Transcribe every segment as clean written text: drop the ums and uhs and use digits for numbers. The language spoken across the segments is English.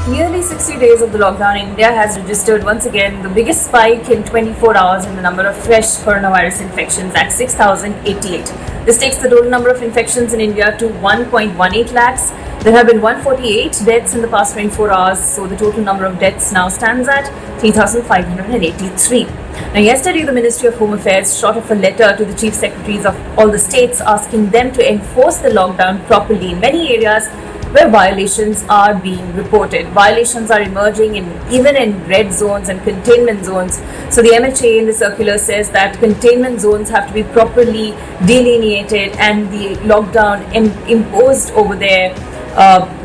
Nearly 60 days of the lockdown, India has registered once again the biggest spike in 24 hours in the number of fresh coronavirus infections at 6,088. This takes the total number of infections in India to 1.18 lakhs. There have been 148 deaths in the past 24 hours, so the total number of deaths now stands at 3,583. Now, yesterday, the Ministry of Home Affairs shot off a letter to the chief secretaries of all the states asking them to enforce the lockdown properly in many areas where violations are being reported. Violations are emerging even in red zones and containment zones. So the MHA in the circular says that containment zones have to be properly delineated and the lockdown imposed over there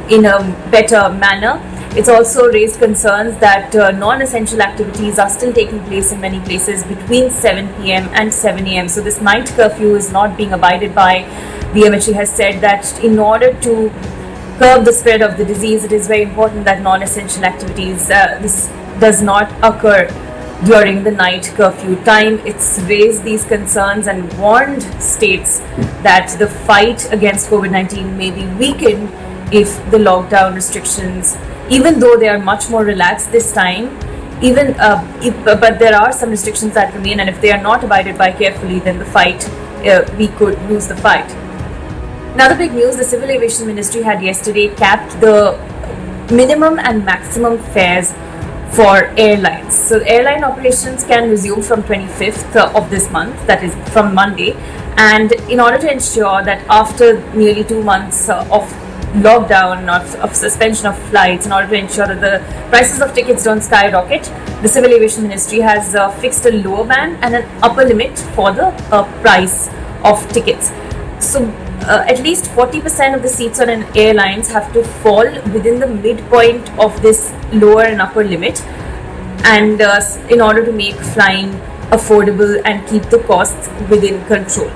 in a better manner. It's also raised concerns that non-essential activities are still taking place in many places between 7 p.m. and 7 a.m. So this night curfew is not being abided by. The MHA has said that in order to curb the spread of the disease, it is very important that non-essential activities, this does not occur during the night curfew time. It's raised these concerns and warned states that the fight against COVID-19 may be weakened if the lockdown restrictions, even though they are much more relaxed this time, but there are some restrictions that remain, and if they are not abided by carefully, then the fight, we could lose the fight. Another big news, the Civil Aviation Ministry had yesterday capped the minimum and maximum fares for airlines. So airline operations can resume from 25th of this month, that is from Monday. And in order to ensure that after nearly 2 months of lockdown, of suspension of flights, in order to ensure that the prices of tickets don't skyrocket, the Civil Aviation Ministry has fixed a lower band and an upper limit for the price of tickets. So at least 40% of the seats on an airlines have to fall within the midpoint of this lower and upper limit, and in order to make flying affordable and keep the costs within control.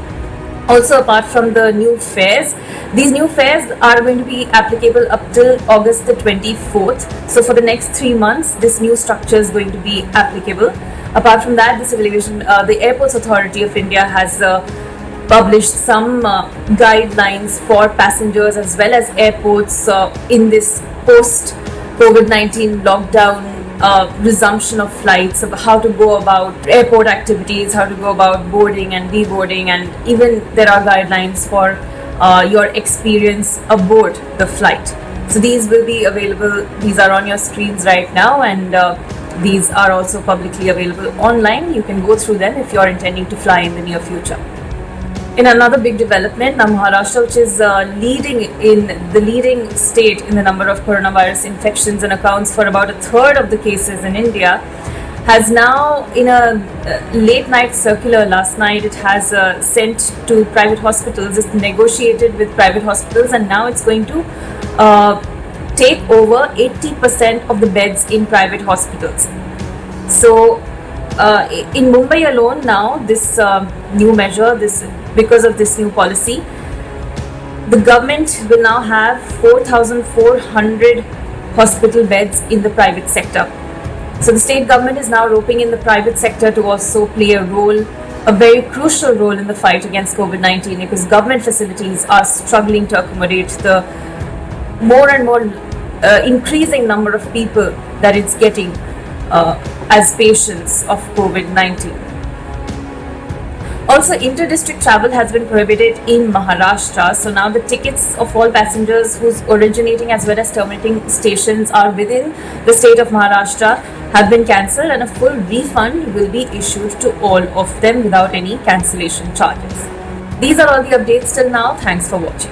Also, apart from the new fares, these new fares are going to be applicable up till August the 24th. So for the next 3 months, this new structure is going to be applicable. Apart from that, the Airports Authority of India has published some guidelines for passengers as well as airports in this post-COVID-19 lockdown resumption of flights, of how to go about airport activities, how to go about boarding and deboarding, and even there are guidelines for your experience aboard the flight. So these will be available, these are on your screens right now, and these are also publicly available online. You can go through them if you're intending to fly in the near future. In another big development, now Maharashtra, which is the leading state in the number of coronavirus infections and accounts for about a third of the cases in India, has now, in a late night circular last night, it has sent to private hospitals. It's negotiated with private hospitals, and now it's going to take over 80% of the beds in private hospitals. So in Mumbai alone now, this new measure, because of this new policy, the government will now have 4,400 hospital beds in the private sector. So the state government is now roping in the private sector to also play a role, a very crucial role in the fight against COVID-19, because government facilities are struggling to accommodate the more and more increasing number of people that it's getting as patients of COVID-19. Also, inter-district travel has been prohibited in Maharashtra. So now the tickets of all passengers whose originating as well as terminating stations are within the state of Maharashtra have been cancelled, and a full refund will be issued to all of them without any cancellation charges. These are all the updates till now. Thanks for watching.